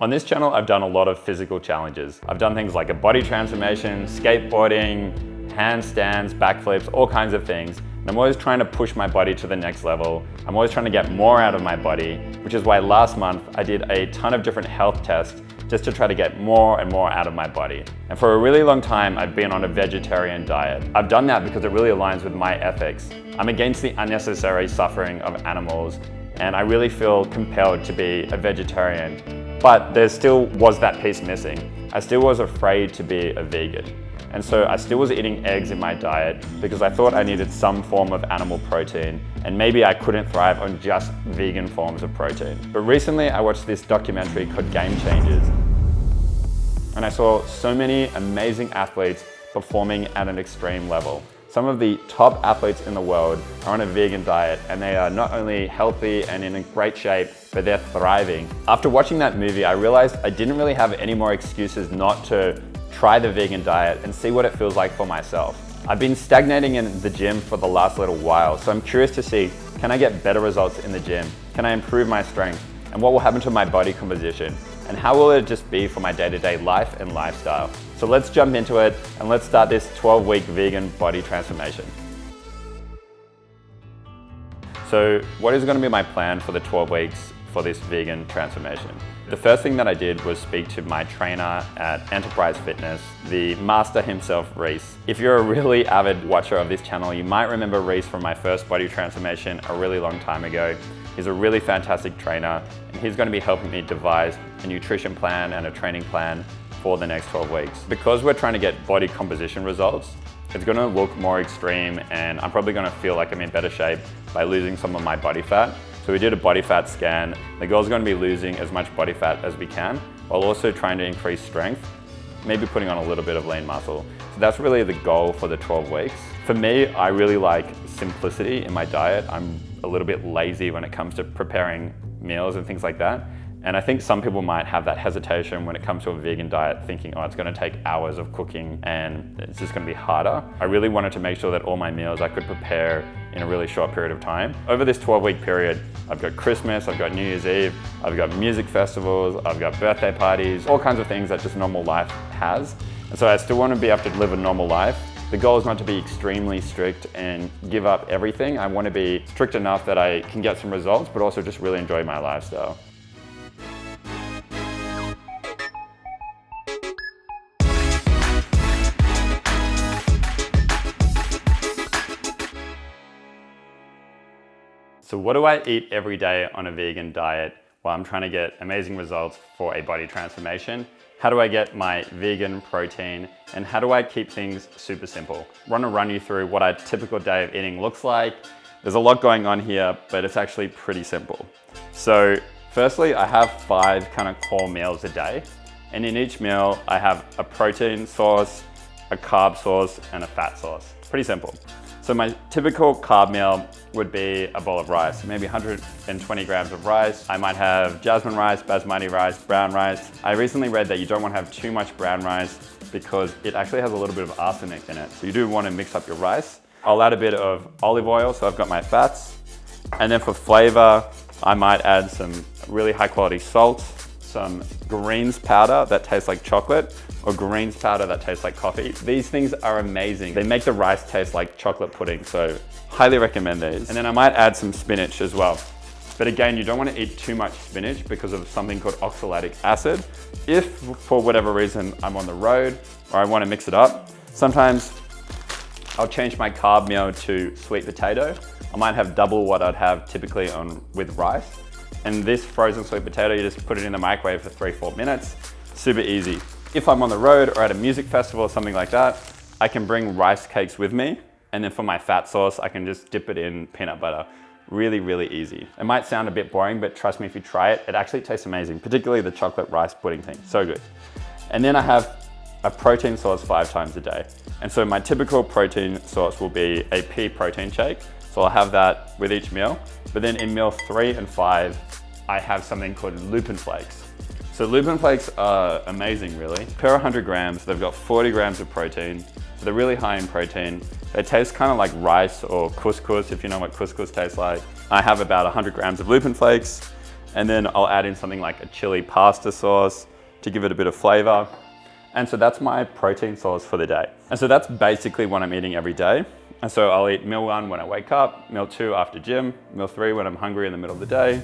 On this channel, I've done a lot of physical challenges. I've done things like a body transformation, skateboarding, handstands, backflips, all kinds of things. And I'm always trying to push my body to the next level. I'm always trying to get more out of my body, which is why last month I did a ton of different health tests just to try to get more and more out of my body. And for a really long time, I've been on a vegetarian diet. I've done that because it really aligns with my ethics. I'm against the unnecessary suffering of animals, and I really feel compelled to be a vegetarian. But there still was that piece missing. I still was afraid to be a vegan. And so I still was eating eggs in my diet because I thought I needed some form of animal protein, and maybe I couldn't thrive on just vegan forms of protein. But recently I watched this documentary called Game Changers, and I saw so many amazing athletes performing at an extreme level. Some of the top athletes in the world are on a vegan diet, and they are not only healthy and in a great shape, but they're thriving. After watching that movie, I realized I didn't really have any more excuses not to try the vegan diet and see what it feels like for myself. I've been stagnating in the gym for the last little while, so I'm curious to see, can I get better results in the gym? Can I improve my strength? And what will happen to my body composition? And how will it just be for my day-to-day life and lifestyle? So let's jump into it and let's start this 12-week vegan body transformation. So what is going to be my plan for the 12 weeks for this vegan transformation? The first thing that I did was speak to my trainer at Enterprise Fitness, the master himself, Reese. If you're a really avid watcher of this channel, you might remember Reese from my first body transformation a really long time ago. He's a really fantastic trainer, and he's going to be helping me devise a nutrition plan and a training plan for the next 12 weeks. Because we're trying to get body composition results, it's going to look more extreme, and I'm probably going to feel like I'm in better shape by losing some of my body fat. So we did a body fat scan. The goal is going to be losing as much body fat as we can, while also trying to increase strength, maybe putting on a little bit of lean muscle. So that's really the goal for the 12 weeks. For me, I really like simplicity in my diet. I'm a little bit lazy when it comes to preparing meals and things like that. And I think some people might have that hesitation when it comes to a vegan diet, thinking, oh, it's going to take hours of cooking and it's just going to be harder. I really wanted to make sure that all my meals I could prepare in a really short period of time. Over this 12-week period, I've got Christmas, I've got New Year's Eve, I've got music festivals, I've got birthday parties, all kinds of things that just normal life has. And so I still want to be able to live a normal life. The goal is not to be extremely strict and give up everything. I want to be strict enough that I can get some results, but also just really enjoy my lifestyle. So what do I eat every day on a vegan diet while I'm trying to get amazing results for a body transformation? How do I get my vegan protein? And how do I keep things super simple? I want to run you through what a typical day of eating looks like. There's a lot going on here, but it's actually pretty simple. So firstly, I have 5 kind of core meals a day. And in each meal, I have a protein source, a carb source, and a fat source. Pretty simple. So my typical carb meal would be a bowl of rice, maybe 120 grams of rice. I might have jasmine rice, basmati rice, brown rice. I recently read that you don't want to have too much brown rice because it actually has a little bit of arsenic in it. So you do want to mix up your rice. I'll add a bit of olive oil, so I've got my fats. And then for flavor, I might add some really high quality salt, some greens powder that tastes like chocolate, or greens powder that tastes like coffee. These things are amazing. They make the rice taste like chocolate pudding, so highly recommend these. And then I might add some spinach as well. But again, you don't want to eat too much spinach because of something called oxalic acid. If for whatever reason I'm on the road or I want to mix it up, sometimes I'll change my carb meal to sweet potato. I might have double what I'd have typically with rice. And this frozen sweet potato, you just put it in the microwave for 3-4 minutes. Super easy. If I'm on the road or at a music festival or something like that, I can bring rice cakes with me. And then for my fat sauce, I can just dip it in peanut butter. Really, really easy. It might sound a bit boring, but trust me, if you try it, it actually tastes amazing, particularly the chocolate rice pudding thing, so good. And then I have a protein source 5 times a day. And so my typical protein source will be a pea protein shake. So I'll have that with each meal. But then in meal 3 and 5, I have something called lupin flakes. So lupin flakes are amazing, really. Per 100 grams, they've got 40 grams of protein. So they're really high in protein. They taste kind of like rice or couscous, if you know what couscous tastes like. I have about 100 grams of lupin flakes. And then I'll add in something like a chili pasta sauce to give it a bit of flavor. And so that's my protein source for the day. And so that's basically what I'm eating every day. And so I'll eat meal 1 when I wake up, meal 2 after gym, meal 3 when I'm hungry in the middle of the day,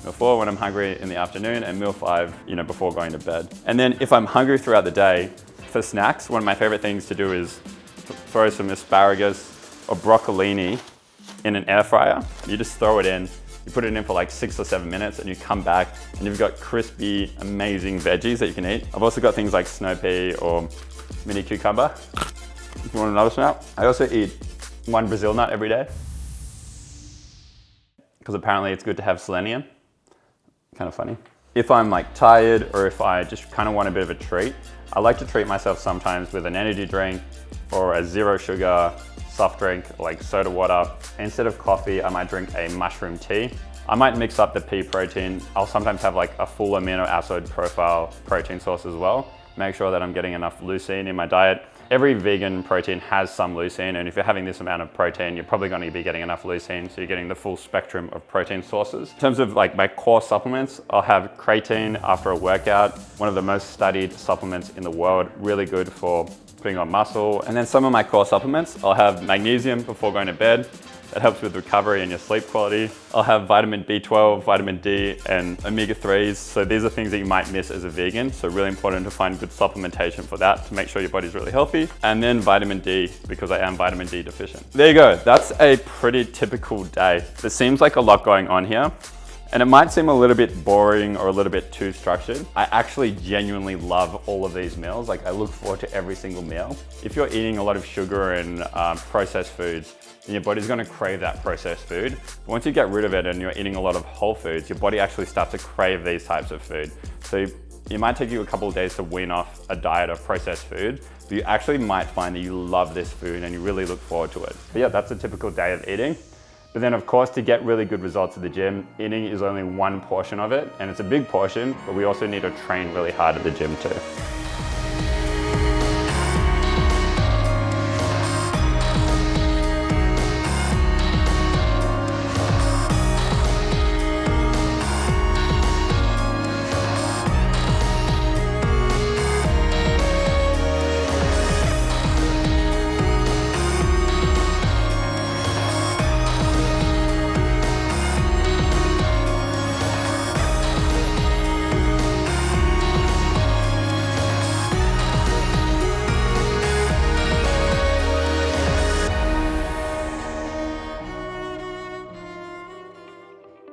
meal 4 when I'm hungry in the afternoon, and meal 5, before going to bed. And then if I'm hungry throughout the day, for snacks, one of my favorite things to do is throw some asparagus or broccolini in an air fryer. You just throw it in, you put it in for like 6 or 7 minutes, and you come back and you've got crispy, amazing veggies that you can eat. I've also got things like snow pea or mini cucumber. If you want another snack, I also eat 1 Brazil nut every day because apparently it's good to have selenium. Kind of funny. If I'm like tired or if I just kind of want a bit of a treat, I like to treat myself sometimes with an energy drink or a 0 sugar soft drink like soda water. Instead of coffee, I might drink a mushroom tea. I might mix up the pea protein. I'll sometimes have like a full amino acid profile protein source as well. Make sure that I'm getting enough leucine in my diet. Every vegan protein has some leucine, and if you're having this amount of protein, you're probably going to be getting enough leucine, so you're getting the full spectrum of protein sources. In terms of like my core supplements, I'll have creatine after a workout, one of the most studied supplements in the world, really good for putting on muscle. And then some of my core supplements, I'll have magnesium before going to bed. That helps with recovery and your sleep quality. I'll have vitamin B12, vitamin D, and omega-3s. So these are things that you might miss as a vegan. So really important to find good supplementation for that to make sure your body's really healthy. And then vitamin D, because I am vitamin D deficient. There you go. That's a pretty typical day. There seems like a lot going on here. And it might seem a little bit boring or a little bit too structured. I actually genuinely love all of these meals. Like I look forward to every single meal. If you're eating a lot of sugar and processed foods, then your body's gonna crave that processed food. But once you get rid of it and you're eating a lot of whole foods, your body actually starts to crave these types of food. So it might take you a couple of days to wean off a diet of processed food, but you actually might find that you love this food and you really look forward to it. But yeah, that's a typical day of eating. But then of course, to get really good results at the gym, eating is only one portion of it, and it's a big portion, but we also need to train really hard at the gym too.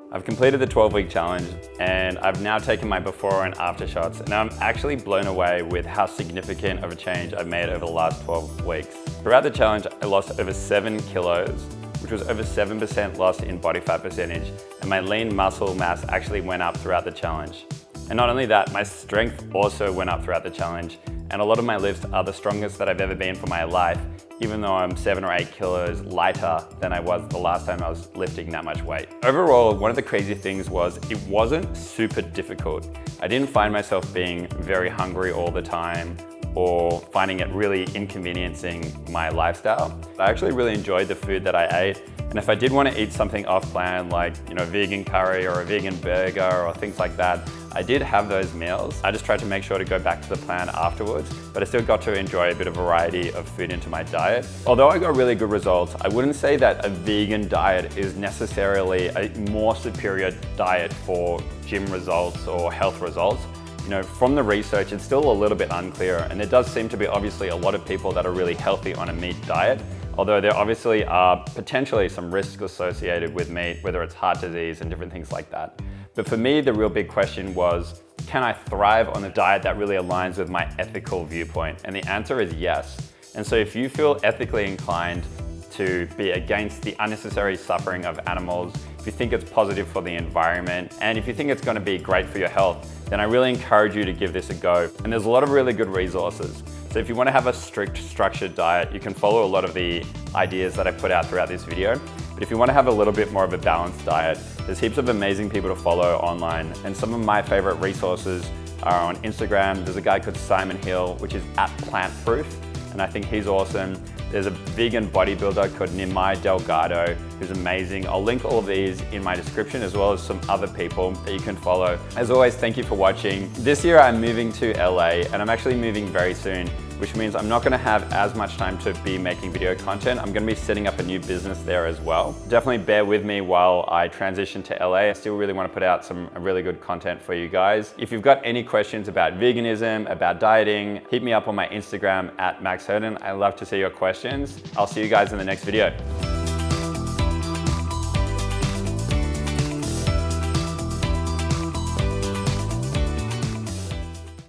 I've completed the 12-week challenge and I've now taken my before and after shots, and I'm actually blown away with how significant of a change I've made over the last 12 weeks. Throughout the challenge, I lost over 7 kilos, which was over 7% loss in body fat percentage, and my lean muscle mass actually went up throughout the challenge. And not only that, my strength also went up throughout the challenge, and a lot of my lifts are the strongest that I've ever been for my life, even though I'm 7 or 8 kilos lighter than I was the last time I was lifting that much weight. Overall, one of the crazy things was it wasn't super difficult. I didn't find myself being very hungry all the time or finding it really inconveniencing my lifestyle. I actually really enjoyed the food that I ate. And if I did want to eat something off plan, like vegan curry or a vegan burger or things like that, I did have those meals. I just tried to make sure to go back to the plan afterwards, but I still got to enjoy a bit of variety of food into my diet. Although I got really good results, I wouldn't say that a vegan diet is necessarily a more superior diet for gym results or health results. From the research, it's still a little bit unclear, and there does seem to be obviously a lot of people that are really healthy on a meat diet, although there obviously are potentially some risks associated with meat, whether it's heart disease and different things like that. But for me, the real big question was, can I thrive on a diet that really aligns with my ethical viewpoint? And the answer is yes. And so if you feel ethically inclined to be against the unnecessary suffering of animals, if you think it's positive for the environment, and if you think it's going to be great for your health, then I really encourage you to give this a go. And there's a lot of really good resources. So if you want to have a strict, structured diet, you can follow a lot of the ideas that I put out throughout this video. But if you want to have a little bit more of a balanced diet, there's heaps of amazing people to follow online. And some of my favorite resources are on Instagram. There's a guy called Simon Hill, which is @plantproof. And I think he's awesome. There's a vegan bodybuilder called Nimai Delgado, who's amazing. I'll link all of these in my description, as well as some other people that you can follow. As always, thank you for watching. This year I'm moving to LA, and I'm actually moving very soon, which means I'm not gonna have as much time to be making video content. I'm gonna be setting up a new business there as well. Definitely bear with me while I transition to LA. I still really wanna put out some really good content for you guys. If you've got any questions about veganism, about dieting, hit me up on my Instagram @MaxHerden. I love to see your questions. I'll see you guys in the next video.